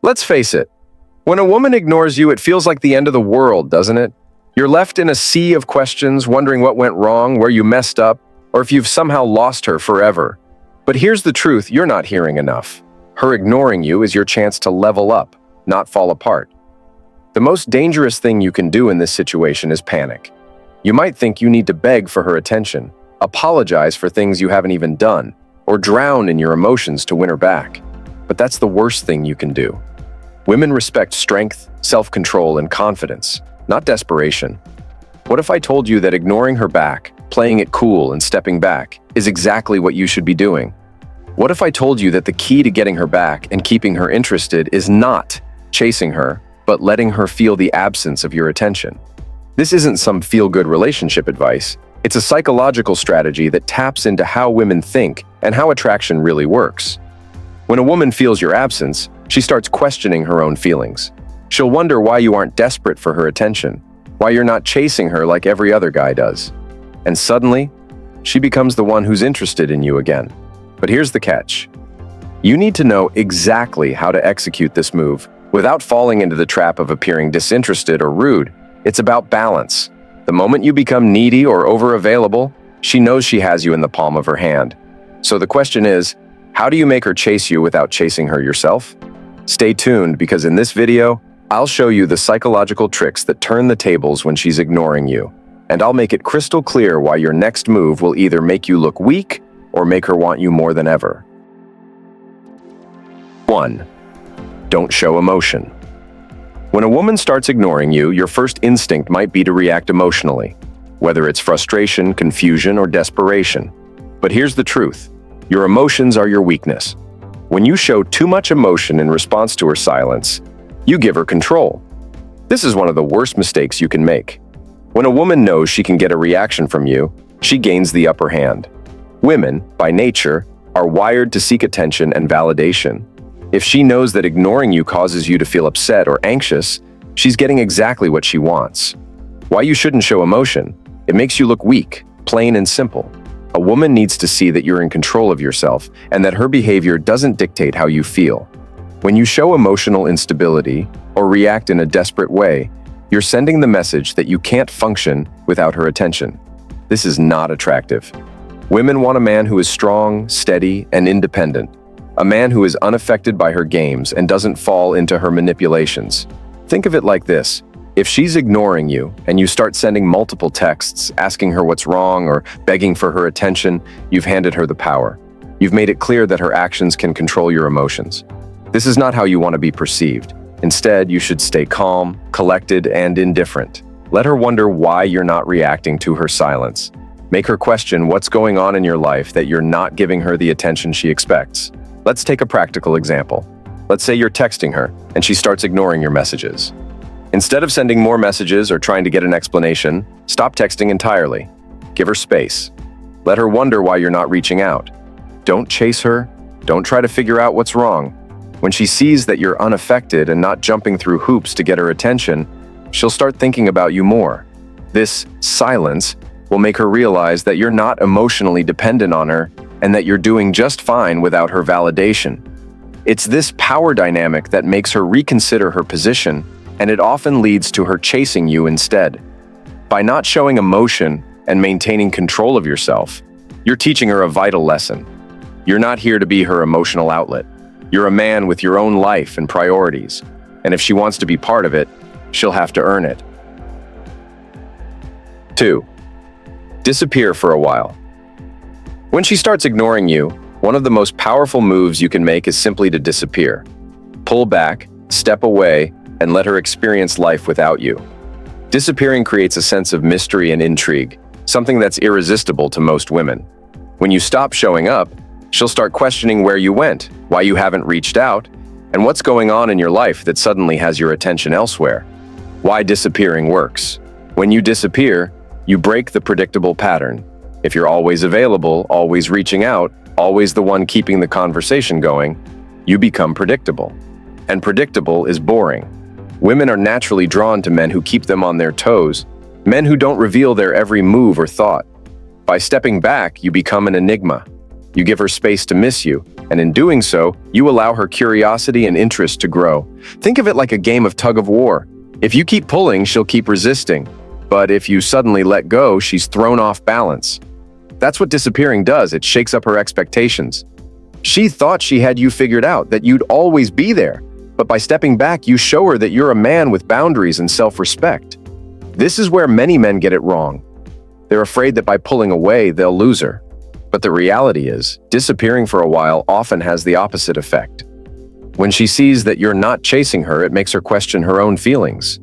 Let's face it, when a woman ignores you, it feels like the end of the world, doesn't it? You're left in a sea of questions, wondering what went wrong, where you messed up, or if you've somehow lost her forever. But here's the truth, you're not hearing enough. Her ignoring you is your chance to level up, not fall apart. The most dangerous thing you can do in this situation is panic. You might think you need to beg for her attention, apologize for things you haven't even done, or drown in your emotions to win her back. But that's the worst thing you can do. Women respect strength, self-control, and confidence, not desperation. What if I told you that ignoring her back, playing it cool and stepping back, is exactly what you should be doing? What if I told you that the key to getting her back and keeping her interested is not chasing her, but letting her feel the absence of your attention? This isn't some feel-good relationship advice. It's a psychological strategy that taps into how women think and how attraction really works. When a woman feels your absence, she starts questioning her own feelings. She'll wonder why you aren't desperate for her attention, why you're not chasing her like every other guy does. And suddenly, she becomes the one who's interested in you again. But here's the catch. You need to know exactly how to execute this move without falling into the trap of appearing disinterested or rude. It's about balance. The moment you become needy or over-available, she knows she has you in the palm of her hand. So the question is, how do you make her chase you without chasing her yourself? Stay tuned, because in this video, I'll show you the psychological tricks that turn the tables when she's ignoring you. And I'll make it crystal clear why your next move will either make you look weak or make her want you more than ever. 1. Don't show emotion. When a woman starts ignoring you, your first instinct might be to react emotionally, whether it's frustration, confusion, or desperation. But here's the truth. Your emotions are your weakness. When you show too much emotion in response to her silence, you give her control. This is one of the worst mistakes you can make. When a woman knows she can get a reaction from you, she gains the upper hand. Women, by nature, are wired to seek attention and validation. If she knows that ignoring you causes you to feel upset or anxious, she's getting exactly what she wants. Why you shouldn't show emotion? It makes you look weak, plain and simple. A woman needs to see that you're in control of yourself and that her behavior doesn't dictate how you feel. When you show emotional instability or react in a desperate way, you're sending the message that you can't function without her attention. This is not attractive. Women want a man who is strong, steady, and independent. A man who is unaffected by her games and doesn't fall into her manipulations. Think of it like this. If she's ignoring you and you start sending multiple texts, asking her what's wrong or begging for her attention, you've handed her the power. You've made it clear that her actions can control your emotions. This is not how you want to be perceived. Instead, you should stay calm, collected, and indifferent. Let her wonder why you're not reacting to her silence. Make her question what's going on in your life that you're not giving her the attention she expects. Let's take a practical example. Let's say you're texting her and she starts ignoring your messages. Instead of sending more messages or trying to get an explanation, stop texting entirely. Give her space. Let her wonder why you're not reaching out. Don't chase her. Don't try to figure out what's wrong. When she sees that you're unaffected and not jumping through hoops to get her attention, she'll start thinking about you more. This silence will make her realize that you're not emotionally dependent on her and that you're doing just fine without her validation. It's this power dynamic that makes her reconsider her position, and it often leads to her chasing you instead. By not showing emotion and maintaining control of yourself, you're teaching her a vital lesson. You're not here to be her emotional outlet. You're a man with your own life and priorities, and if she wants to be part of it, she'll have to earn it. 2. Disappear for a while. When she starts ignoring you, one of the most powerful moves you can make is simply to disappear. Pull back, step away, and let her experience life without you. Disappearing creates a sense of mystery and intrigue, something that's irresistible to most women. When you stop showing up, she'll start questioning where you went, why you haven't reached out, and what's going on in your life that suddenly has your attention elsewhere. Why disappearing works. When you disappear, you break the predictable pattern. If you're always available, always reaching out, always the one keeping the conversation going, you become predictable. And predictable is boring. Women are naturally drawn to men who keep them on their toes, men who don't reveal their every move or thought. By stepping back, you become an enigma. You give her space to miss you, and in doing so, you allow her curiosity and interest to grow. Think of it like a game of tug of war. If you keep pulling, she'll keep resisting. But if you suddenly let go, she's thrown off balance. That's what disappearing does. It shakes up her expectations. She thought she had you figured out, that you'd always be there. But by stepping back, you show her that you're a man with boundaries and self-respect. This is where many men get it wrong. They're afraid that by pulling away, they'll lose her. But the reality is, disappearing for a while often has the opposite effect. When she sees that you're not chasing her, it makes her question her own feelings.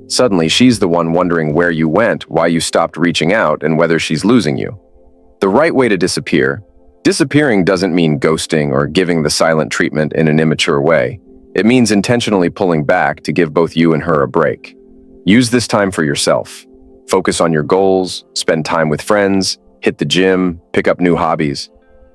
Suddenly, she's the one wondering where you went, why you stopped reaching out, and whether she's losing you. The right way to disappearing doesn't mean ghosting or giving the silent treatment in an immature way. It means intentionally pulling back to give both you and her a break. Use this time for yourself. Focus on your goals, spend time with friends, hit the gym, pick up new hobbies.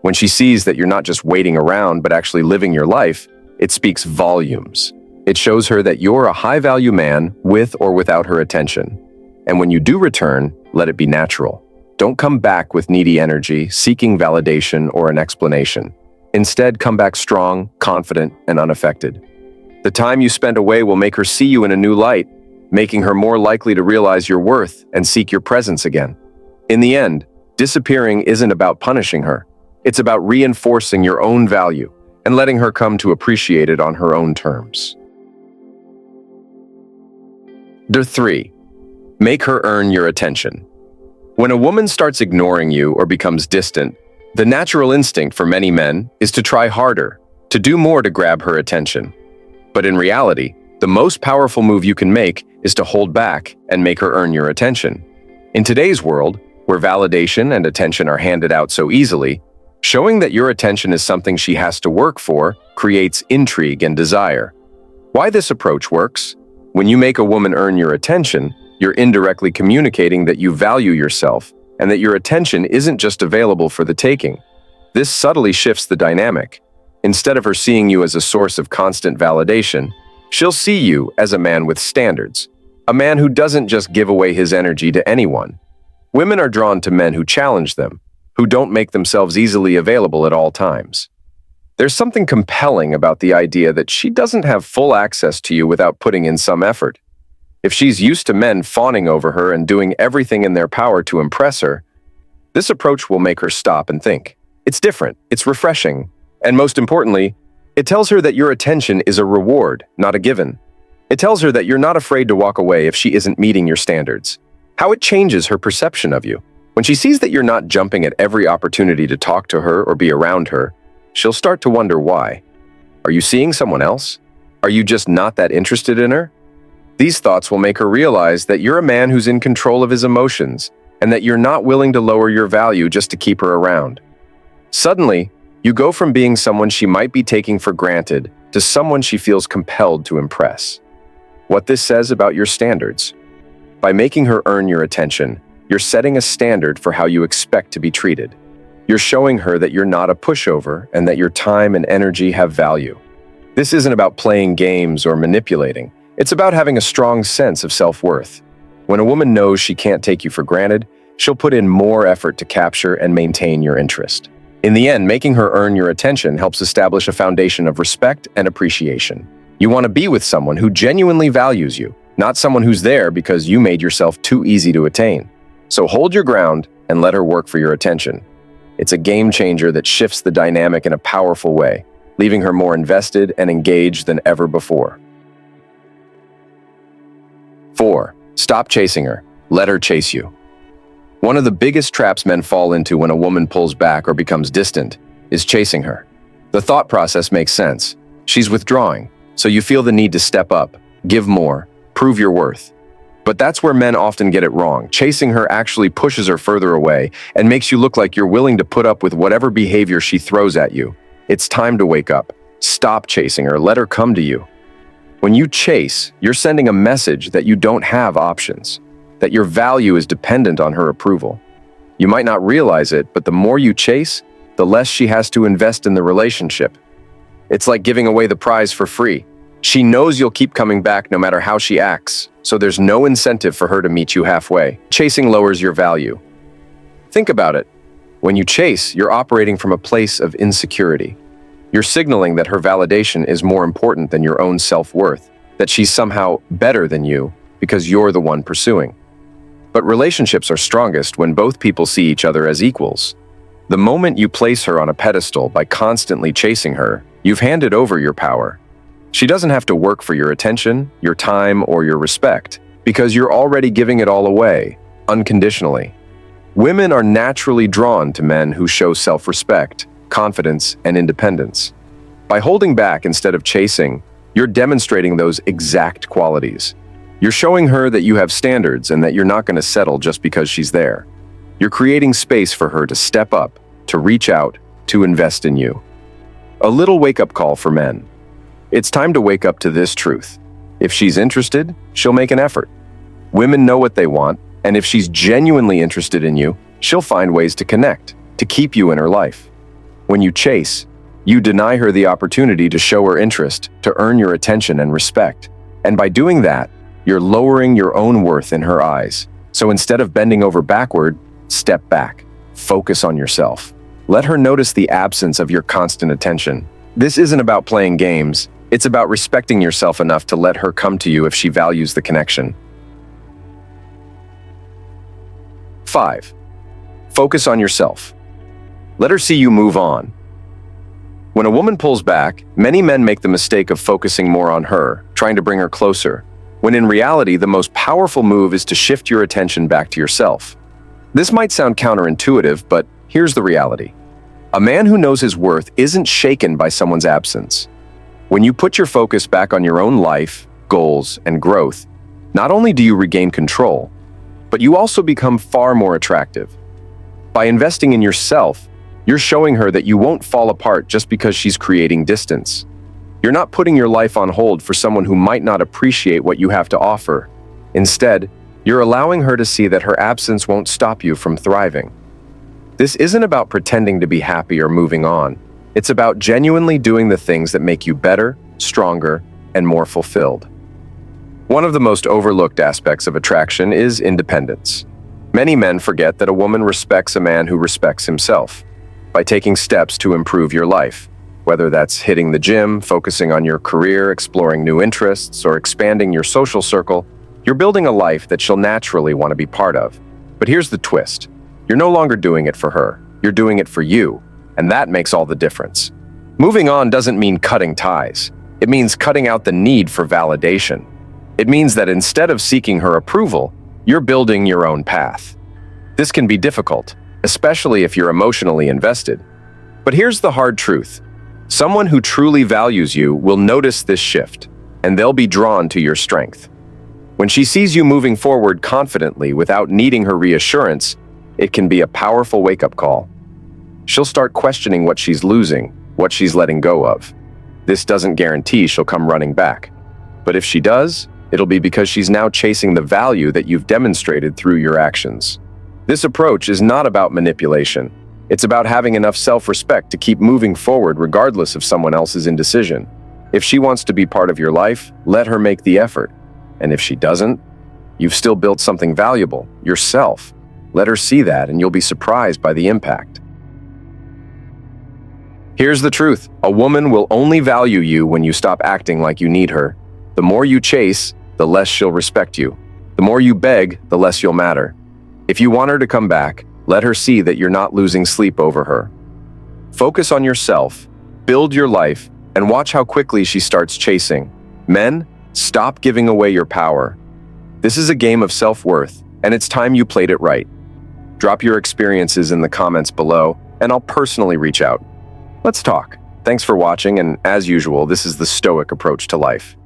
When she sees that you're not just waiting around but actually living your life, it speaks volumes. It shows her that you're a high-value man with or without her attention. And when you do return, let it be natural. Don't come back with needy energy, seeking validation or an explanation. Instead, come back strong, confident, and unaffected. The time you spend away will make her see you in a new light, making her more likely to realize your worth and seek your presence again. In the end, disappearing isn't about punishing her. It's about reinforcing your own value and letting her come to appreciate it on her own terms. 3. Make her earn your attention. When a woman starts ignoring you or becomes distant, the natural instinct for many men is to try harder, to do more to grab her attention. But in reality, the most powerful move you can make is to hold back and make her earn your attention. In today's world, where validation and attention are handed out so easily, showing that your attention is something she has to work for creates intrigue and desire. Why this approach works? When you make a woman earn your attention, you're indirectly communicating that you value yourself and that your attention isn't just available for the taking. This subtly shifts the dynamic. Instead of her seeing you as a source of constant validation, she'll see you as a man with standards, a man who doesn't just give away his energy to anyone. Women are drawn to men who challenge them, who don't make themselves easily available at all times. There's something compelling about the idea that she doesn't have full access to you without putting in some effort. If she's used to men fawning over her and doing everything in their power to impress her, this approach will make her stop and think. It's different, it's refreshing, and most importantly, it tells her that your attention is a reward, not a given. It tells her that you're not afraid to walk away if she isn't meeting your standards. How it changes her perception of you. When she sees that you're not jumping at every opportunity to talk to her or be around her, she'll start to wonder why. Are you seeing someone else? Are you just not that interested in her? These thoughts will make her realize that you're a man who's in control of his emotions and that you're not willing to lower your value just to keep her around. Suddenly, you go from being someone she might be taking for granted to someone she feels compelled to impress. What this says about your standards. By making her earn your attention, you're setting a standard for how you expect to be treated. You're showing her that you're not a pushover and that your time and energy have value. This isn't about playing games or manipulating. It's about having a strong sense of self-worth. When a woman knows she can't take you for granted, she'll put in more effort to capture and maintain your interest. In the end, making her earn your attention helps establish a foundation of respect and appreciation. You want to be with someone who genuinely values you, not someone who's there because you made yourself too easy to attain. So hold your ground and let her work for your attention. It's a game changer that shifts the dynamic in a powerful way, leaving her more invested and engaged than ever before. 4. Stop chasing her. Let her chase you. One of the biggest traps men fall into when a woman pulls back or becomes distant is chasing her. The thought process makes sense. She's withdrawing, so you feel the need to step up, give more, prove your worth. But that's where men often get it wrong. Chasing her actually pushes her further away and makes you look like you're willing to put up with whatever behavior she throws at you. It's time to wake up. Stop chasing her. Let her come to you. When you chase, you're sending a message that you don't have options, that your value is dependent on her approval. You might not realize it, but the more you chase, the less she has to invest in the relationship. It's like giving away the prize for free. She knows you'll keep coming back no matter how she acts, so there's no incentive for her to meet you halfway. Chasing lowers your value. Think about it. When you chase, you're operating from a place of insecurity. You're signaling that her validation is more important than your own self-worth, that she's somehow better than you because you're the one pursuing. But relationships are strongest when both people see each other as equals. The moment you place her on a pedestal by constantly chasing her, you've handed over your power. She doesn't have to work for your attention, your time, or your respect, because you're already giving it all away, unconditionally. Women are naturally drawn to men who show self-respect, confidence, and independence. By holding back instead of chasing, you're demonstrating those exact qualities. You're showing her that you have standards and that you're not going to settle just because she's there. You're creating space for her to step up, to reach out, to invest in you. A little wake-up call for men. It's time to wake up to this truth. If she's interested, she'll make an effort. Women know what they want, and if she's genuinely interested in you, she'll find ways to connect, to keep you in her life. When you chase, you deny her the opportunity to show her interest, to earn your attention and respect. And by doing that, you're lowering your own worth in her eyes. So instead of bending over backward, step back. Focus on yourself. Let her notice the absence of your constant attention. This isn't about playing games. It's about respecting yourself enough to let her come to you if she values the connection. 5. Focus on yourself. Let her see you move on. When a woman pulls back, many men make the mistake of focusing more on her, trying to bring her closer, when in reality, the most powerful move is to shift your attention back to yourself. This might sound counterintuitive, but here's the reality. A man who knows his worth isn't shaken by someone's absence. When you put your focus back on your own life, goals, and growth, not only do you regain control, but you also become far more attractive. By investing in yourself, you're showing her that you won't fall apart just because she's creating distance. You're not putting your life on hold for someone who might not appreciate what you have to offer. Instead, you're allowing her to see that her absence won't stop you from thriving. This isn't about pretending to be happy or moving on. It's about genuinely doing the things that make you better, stronger, and more fulfilled. One of the most overlooked aspects of attraction is independence. Many men forget that a woman respects a man who respects himself. By taking steps to improve your life, whether that's hitting the gym, focusing on your career, exploring new interests, or expanding your social circle, you're building a life that she'll naturally want to be part of. But here's the twist. You're no longer doing it for her. You're doing it for you, and that makes all the difference. Moving on doesn't mean cutting ties. It means cutting out the need for validation. It means that instead of seeking her approval, you're building your own path. This can be difficult, especially if you're emotionally invested. But here's the hard truth. Someone who truly values you will notice this shift, and they'll be drawn to your strength. When she sees you moving forward confidently without needing her reassurance, it can be a powerful wake-up call. She'll start questioning what she's losing, what she's letting go of. This doesn't guarantee she'll come running back. But if she does, it'll be because she's now chasing the value that you've demonstrated through your actions. This approach is not about manipulation. It's about having enough self-respect to keep moving forward regardless of someone else's indecision. If she wants to be part of your life, let her make the effort. And if she doesn't, you've still built something valuable, yourself. Let her see that and you'll be surprised by the impact. Here's the truth. A woman will only value you when you stop acting like you need her. The more you chase, the less she'll respect you. The more you beg, the less you'll matter. If you want her to come back, let her see that you're not losing sleep over her. Focus on yourself, build your life, and watch how quickly she starts chasing. Men, stop giving away your power. This is a game of self-worth, and it's time you played it right. Drop your experiences in the comments below, and I'll personally reach out. Let's talk. Thanks for watching, and as usual, this is the Stoic approach to life.